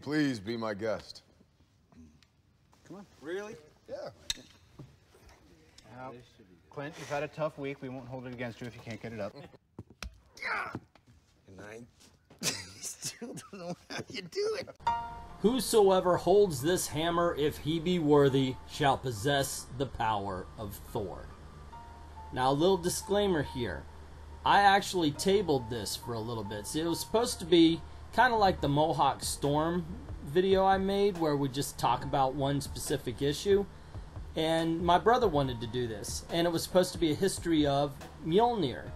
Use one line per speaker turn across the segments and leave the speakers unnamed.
Please be my guest.
Come on. Really?
Yeah.
Clint, you've had a tough week. We won't hold it against you if you can't get it up.
And I still don't know how you do it.
Whosoever holds this hammer, if he be worthy, shall possess the power of Thor. Now, a little disclaimer here. I actually tabled this for a little bit. See, it was supposed to be kind of like the Mohawk Storm video I made, where we just talk about one specific issue. And my brother wanted to do this. And it was supposed to be a history of Mjolnir.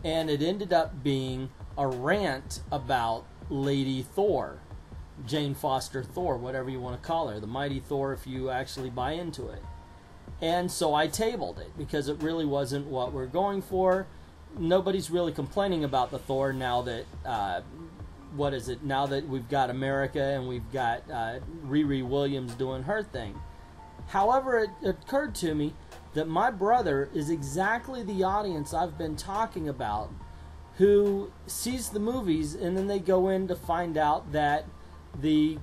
And it ended up being a rant about Lady Thor. Jane Foster Thor, whatever you want to call her. The Mighty Thor, if you actually buy into it. And so I tabled it, because it really wasn't what we're going for. Nobody's really complaining about the Thor now that, now that we've got America and we've got Riri Williams doing her thing. However, it occurred to me that my brother is exactly the audience I've been talking about, who sees the movies and then they go in to find out that the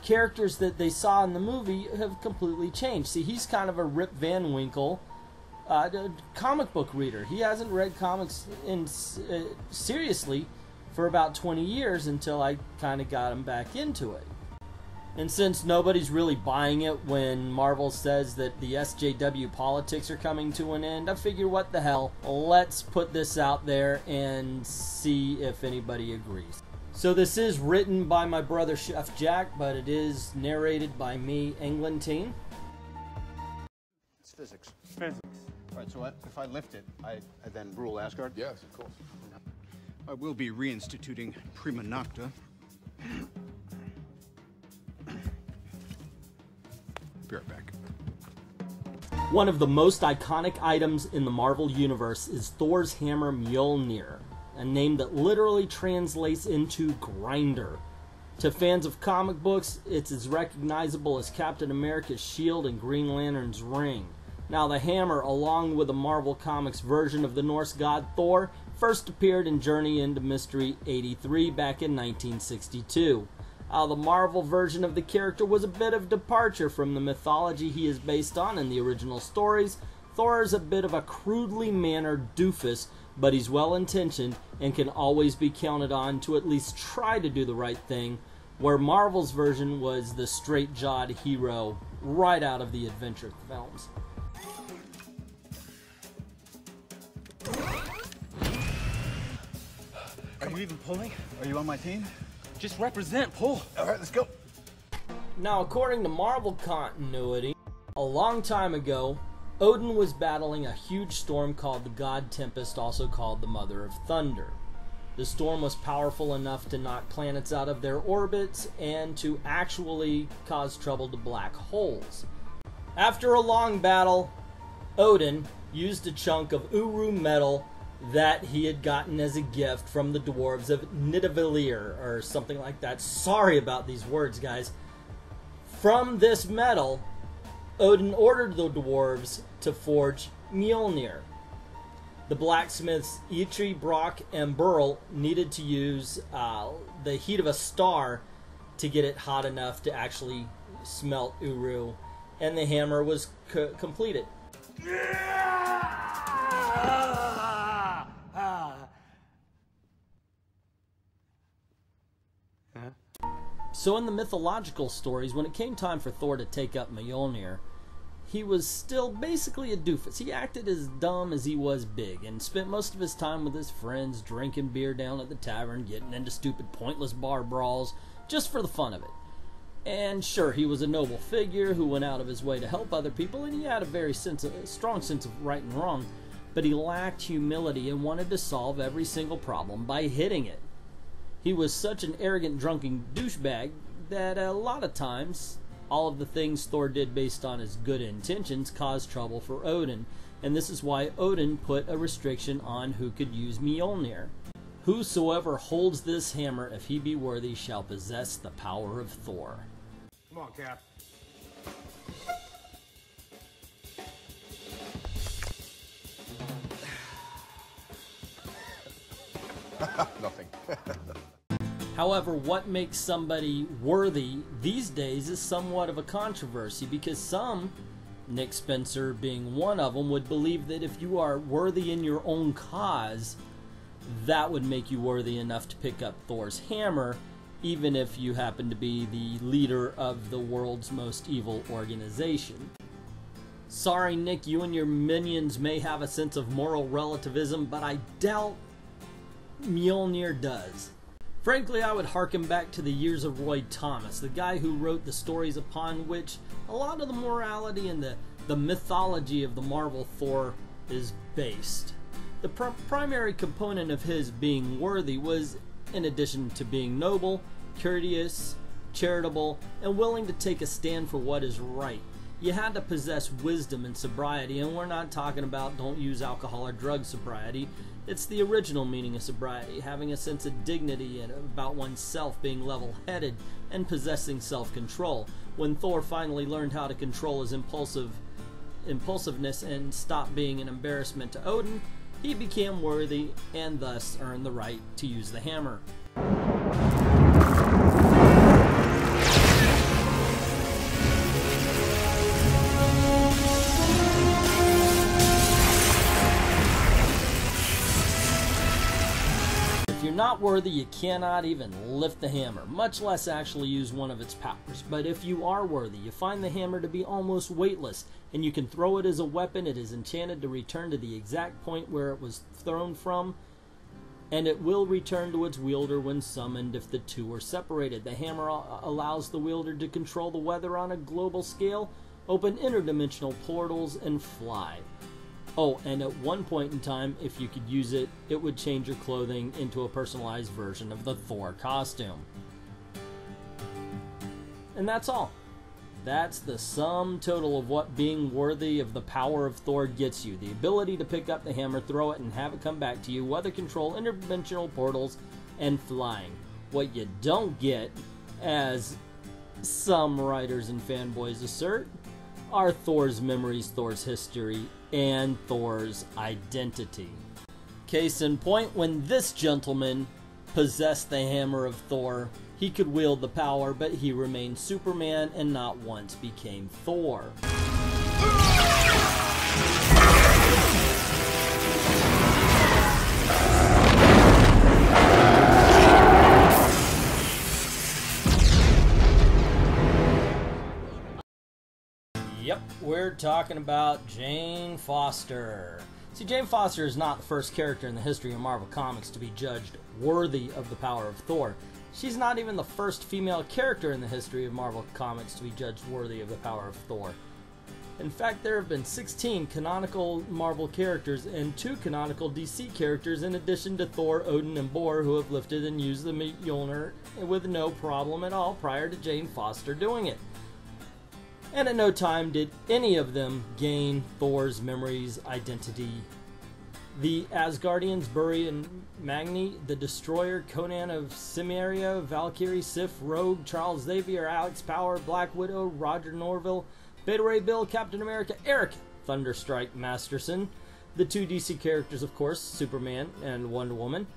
characters that they saw in the movie have completely changed. See, he's kind of a Rip Van Winkle comic book reader. He hasn't read comics seriously for about 20 years until I kind of got him back into it. And since nobody's really buying it when Marvel says that the SJW politics are coming to an end, I figure, what the hell, let's put this out there and see if anybody agrees. So this is written by my brother Chef Jack, but it is narrated by me, Englentine.
It's physics. Physics. All right, so if I lift it, I then rule Asgard?
Yes, of course.
I will be reinstituting Prima Nocta. Be right back.
One of the most iconic items in the Marvel Universe is Thor's hammer Mjolnir, a name that literally translates into grinder. To fans of comic books, it's as recognizable as Captain America's shield and Green Lantern's ring. Now, the hammer, along with the Marvel Comics version of the Norse god Thor, first appeared in Journey into Mystery 83 back in 1962. The Marvel version of the character was a bit of departure from the mythology he is based on in the original stories. Thor is a bit of a crudely mannered doofus, but he's well-intentioned and can always be counted on to at least try to do the right thing, where Marvel's version was the straight-jawed hero right out of the adventure films.
Are you even pulling? Are you on my team?
Just represent, pull.
All right, let's go.
Now, according to Marvel continuity, a long time ago, Odin was battling a huge storm called the God Tempest, also called the Mother of Thunder. The storm was powerful enough to knock planets out of their orbits and to actually cause trouble to black holes. After a long battle, Odin used a chunk of Uru metal that he had gotten as a gift from the dwarves of Nidavellir, or something like that. Sorry about these words, guys. From this metal, Odin ordered the dwarves to forge Mjolnir. The blacksmiths Eitri, Brock, and Burl needed to use the heat of a star to get it hot enough to actually smelt Uru, and the hammer was completed. So in the mythological stories, when it came time for Thor to take up Mjolnir, he was still basically a doofus. He acted as dumb as he was big and spent most of his time with his friends drinking beer down at the tavern, getting into stupid pointless bar brawls just for the fun of it. And sure, he was a noble figure who went out of his way to help other people, and he had a very strong sense of right and wrong, but he lacked humility and wanted to solve every single problem by hitting it. He was such an arrogant, drunken douchebag that a lot of times all of the things Thor did based on his good intentions caused trouble for Odin, and this is why Odin put a restriction on who could use Mjolnir. Whosoever holds this hammer, if he be worthy, shall possess the power of Thor.
Come on, Cap.
Nothing.
However, what makes somebody worthy these days is somewhat of a controversy, because some, Nick Spencer being one of them, would believe that if you are worthy in your own cause, that would make you worthy enough to pick up Thor's hammer, even if you happen to be the leader of the world's most evil organization. Sorry, Nick, you and your minions may have a sense of moral relativism, but I doubt Mjolnir does. Frankly, I would harken back to the years of Roy Thomas, the guy who wrote the stories upon which a lot of the morality and the mythology of the Marvel Thor is based. The primary component of his being worthy was, in addition to being noble, courteous, charitable, and willing to take a stand for what is right, you had to possess wisdom and sobriety, and we're not talking about don't use alcohol or drug sobriety. It's the original meaning of sobriety, having a sense of dignity and about oneself, being level-headed, and possessing self-control. When Thor finally learned how to control his impulsiveness and stop being an embarrassment to Odin, he became worthy and thus earned the right to use the hammer. If you're not worthy, you cannot even lift the hammer, much less actually use one of its powers. But if you are worthy, you find the hammer to be almost weightless, and you can throw it as a weapon. It is enchanted to return to the exact point where it was thrown from, and it will return to its wielder when summoned if the two are separated. The hammer allows the wielder to control the weather on a global scale, open interdimensional portals, and fly. Oh, and at one point in time, if you could use it, it would change your clothing into a personalized version of the Thor costume. And that's all. That's the sum total of what being worthy of the power of Thor gets you. The ability to pick up the hammer, throw it, and have it come back to you, weather control, interdimensional portals, and flying. What you don't get, as some writers and fanboys assert, are Thor's memories, Thor's history, and Thor's identity. Case in point, when this gentleman possessed the hammer of Thor, he could wield the power, but he remained Superman and not once became Thor. Yep, we're talking about Jane Foster. See, Jane Foster is not the first character in the history of Marvel Comics to be judged worthy of the power of Thor. She's not even the first female character in the history of Marvel Comics to be judged worthy of the power of Thor. In fact, there have been 16 canonical Marvel characters and 2 canonical DC characters in addition to Thor, Odin, and Bor who have lifted and used the Mjolnir with no problem at all prior to Jane Foster doing it. And at no time did any of them gain Thor's memories, identity. The Asgardians, Buri and Magni, the Destroyer, Conan of Cimmeria, Valkyrie, Sif, Rogue, Charles Xavier, Alex Power, Black Widow, Roger Norville, Beta Ray Bill, Captain America, Eric Thunderstrike Masterson, the 2 DC characters, of course, Superman and Wonder Woman.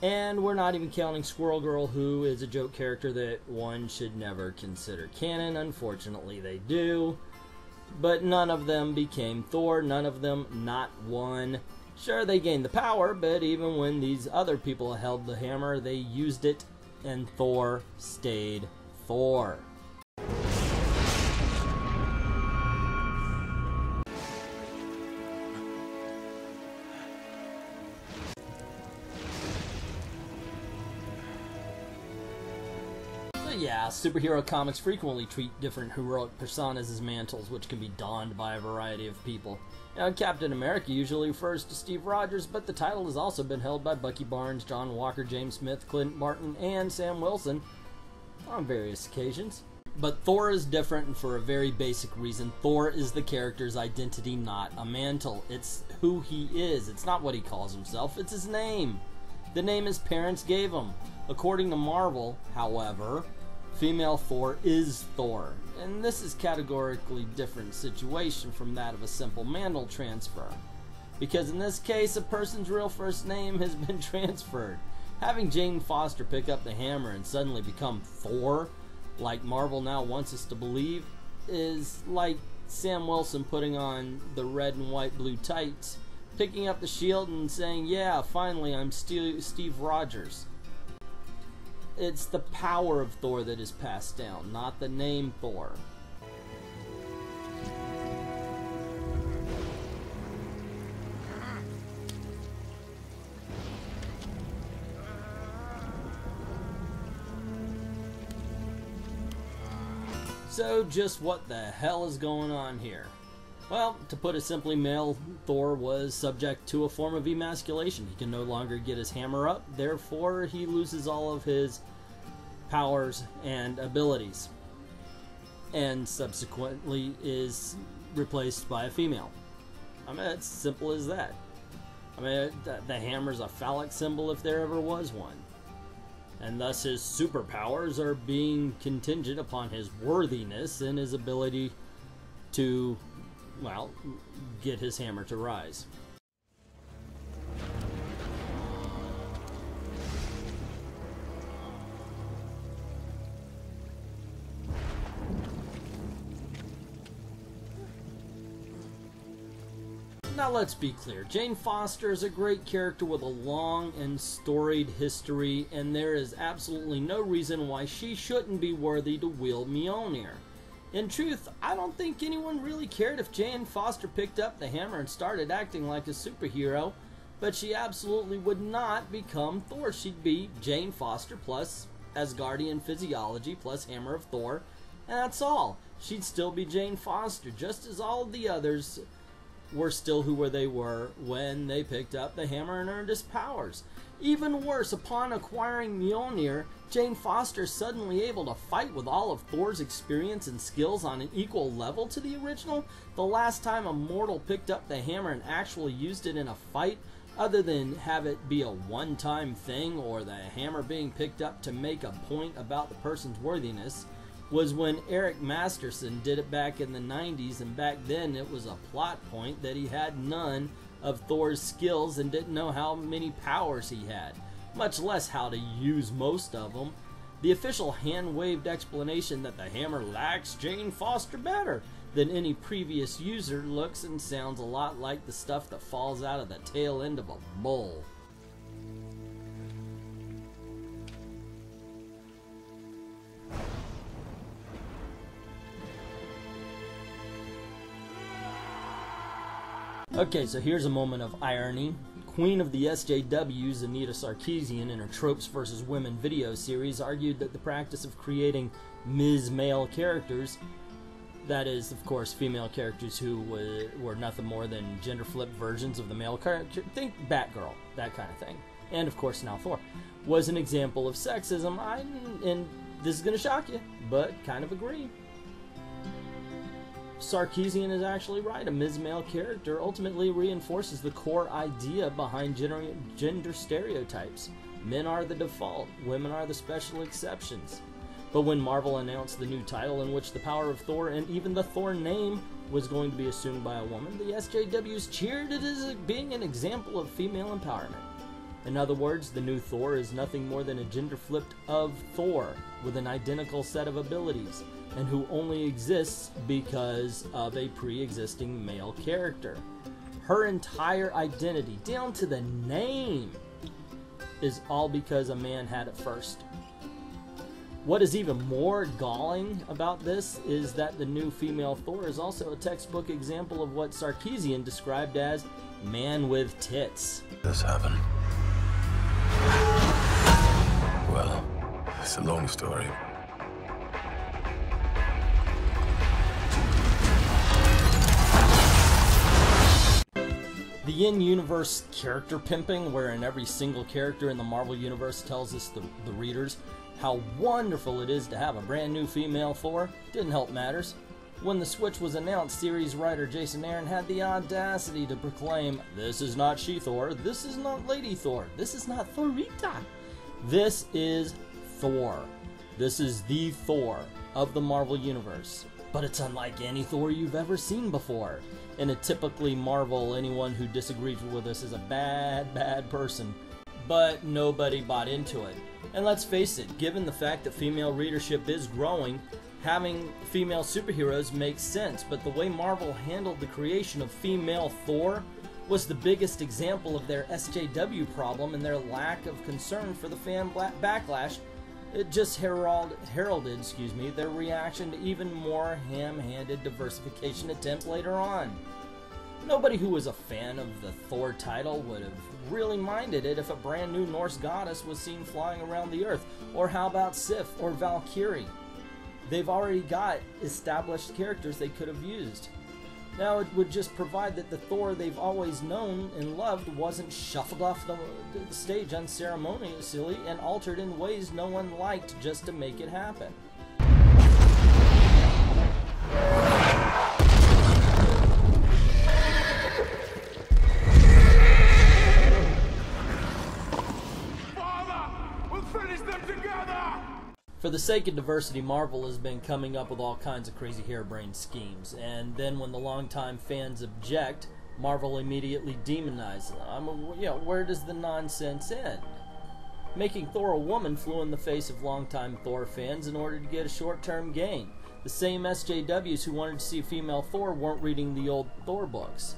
And we're not even counting Squirrel Girl, who is a joke character that one should never consider canon. Unfortunately, they do. But none of them became Thor. None of them, not one. Sure, they gained the power, but even when these other people held the hammer, they used it, and Thor stayed Thor. Yeah, superhero comics frequently treat different heroic personas as mantles, which can be donned by a variety of people. Now, Captain America usually refers to Steve Rogers, but the title has also been held by Bucky Barnes, John Walker, James Smith, Clint Barton, and Sam Wilson on various occasions. But Thor is different, and for a very basic reason. Thor is the character's identity, not a mantle. It's who he is. It's not what he calls himself, it's his name. The name his parents gave him. According to Marvel, however, female Thor is Thor, and this is categorically different situation from that of a simple mantle transfer, because in this case a person's real first name has been transferred. Having Jane Foster pick up the hammer and suddenly become Thor, like Marvel now wants us to believe, is like Sam Wilson putting on the red and white blue tights, picking up the shield and saying, "Yeah, finally I'm Steve Rogers." It's the power of Thor that is passed down, not the name Thor. So just what the hell is going on here? Well, to put it simply, male Thor was subject to a form of emasculation. He can no longer get his hammer up, therefore he loses all of his powers and abilities, and subsequently is replaced by a female. I mean, it's simple as that. I mean, the hammer's a phallic symbol if there ever was one. And thus his superpowers are being contingent upon his worthiness and his ability to, well, get his hammer to rise. Now let's be clear, Jane Foster is a great character with a long and storied history, and there is absolutely no reason why she shouldn't be worthy to wield Mjolnir. In truth, I don't think anyone really cared if Jane Foster picked up the hammer and started acting like a superhero, but she absolutely would not become Thor. She'd be Jane Foster plus Asgardian physiology plus Hammer of Thor, and that's all. She'd still be Jane Foster, just as all of the others were still who they were when they picked up the hammer and earned his powers. Even worse, upon acquiring Mjolnir, Jane Foster is suddenly able to fight with all of Thor's experience and skills on an equal level to the original. The last time a mortal picked up the hammer and actually used it in a fight, other than have it be a one-time thing or the hammer being picked up to make a point about the person's worthiness, was when Eric Masterson did it back in the 90s, and back then it was a plot point that he had none of Thor's skills and didn't know how many powers he had, much less how to use most of them. The official hand-waved explanation that the hammer lacks Jane Foster better than any previous user looks and sounds a lot like the stuff that falls out of the tail end of a bull. Okay, so here's a moment of irony. Queen of the SJWs, Anita Sarkeesian, in her Tropes vs. Women video series, argued that the practice of creating Ms. male characters, that is, of course, female characters who were nothing more than gender-flipped versions of the male character, think Batgirl, that kind of thing, and of course now Thor, was an example of sexism. And this is going to shock you, but kind of agree. Sarkeesian is actually right. A Ms. male character ultimately reinforces the core idea behind gender stereotypes. Men are the default, women are the special exceptions. But when Marvel announced the new title in which the power of Thor and even the Thor name was going to be assumed by a woman, the SJWs cheered it as being an example of female empowerment. In other words, the new Thor is nothing more than a gender-flipped of Thor with an identical set of abilities, and who only exists because of a pre-existing male character. Her entire identity, down to the name, is all because a man had it first. What is even more galling about this is that the new female Thor is also a textbook example of what Sarkeesian described as man with tits.
This happened. Well, it's a long story.
The in-universe character pimping, wherein every single character in the Marvel Universe tells us, the readers, how wonderful it is to have a brand new female Thor, didn't help matters. When the switch was announced, series writer Jason Aaron had the audacity to proclaim, "This is not She-Thor, this is not Lady Thor, this is not Thorita. This is Thor. This is the Thor of the Marvel Universe. But it's unlike any Thor you've ever seen before." In a typically Marvel, anyone who disagrees with us is a bad person. but nobody bought into it. And let's face it, given the fact that female readership is growing, having female superheroes makes sense, but the way Marvel handled the creation of female Thor was the biggest example of their SJW problem and their lack of concern for the fan backlash. It just heralded their reaction to even more ham-handed diversification attempts later on. Nobody who was a fan of the Thor title would have really minded it if a brand new Norse goddess was seen flying around the earth. Or how about Sif or Valkyrie? They've already got established characters they could have used. Now it would just provide that the Thor they've always known and loved wasn't shuffled off the stage unceremoniously and altered in ways no one liked just to make it happen. For the sake of diversity, Marvel has been coming up with all kinds of crazy harebrained schemes, and then when the longtime fans object, Marvel immediately demonizes them. Where does the nonsense end? Making Thor a woman flew in the face of longtime Thor fans in order to get a short-term gain. The same SJWs who wanted to see female Thor weren't reading the old Thor books.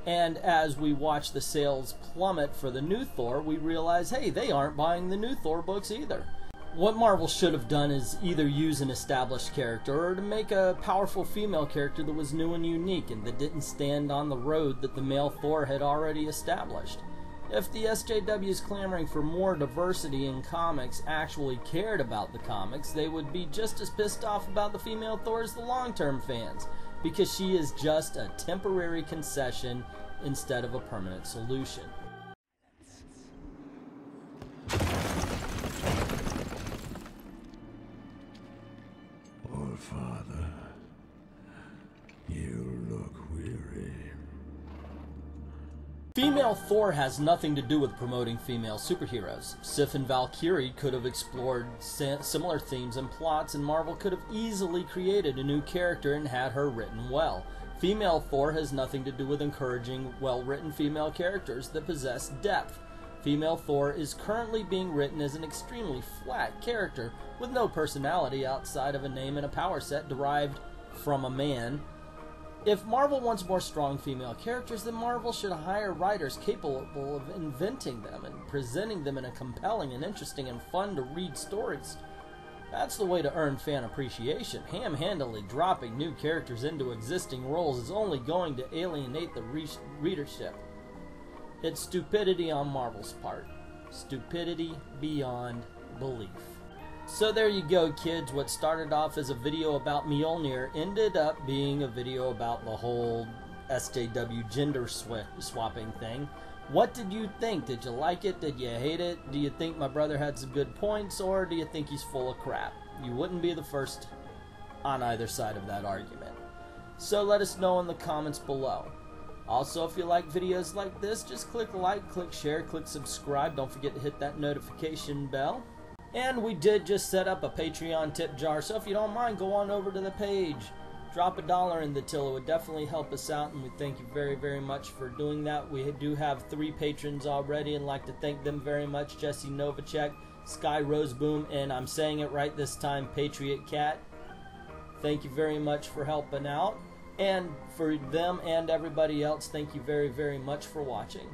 And as we watch the sales plummet for the new Thor, we realize, hey, they aren't buying the new Thor books either. What Marvel should have done is either use an established character or to make a powerful female character that was new and unique and that didn't stand on the road that the male Thor had already established. If the SJWs clamoring for more diversity in comics actually cared about the comics, they would be just as pissed off about the female Thor as the long-term fans, because she is just a temporary concession instead of a permanent solution.
Father, you look weary.
Female Thor has nothing to do with promoting female superheroes. Sif and Valkyrie could have explored similar themes and plots, and Marvel could have easily created a new character and had her written well. Female Thor has nothing to do with encouraging well-written female characters that possess depth. Female Thor is currently being written as an extremely flat character with no personality outside of a name and a power set derived from a man. If Marvel wants more strong female characters, then Marvel should hire writers capable of inventing them and presenting them in a compelling and interesting and fun to read stories. That's the way to earn fan appreciation. Ham-handedly dropping new characters into existing roles is only going to alienate the readership. It's stupidity on Marvel's part. Stupidity beyond belief. So there you go, kids. What started off as a video about Mjolnir ended up being a video about the whole SJW gender swapping thing. What did you think? Did you like it? Did you hate it? Do you think my brother had some good points, or do you think he's full of crap? You wouldn't be the first on either side of that argument. So let us know in the comments below. Also, if you like videos like this, just click like, click share, click subscribe. Don't forget to hit that notification bell. And we did just set up a Patreon tip jar, so if you don't mind, go on over to the page. Drop $1 in the till. It would definitely help us out, and we thank you very, very much for doing that. We do have 3 patrons already, and like to thank them very much. Jesse Novacek, Sky Roseboom, and I'm saying it right this time, Patriot Cat. Thank you very much for helping out. And for them and everybody else, thank you very, very much for watching.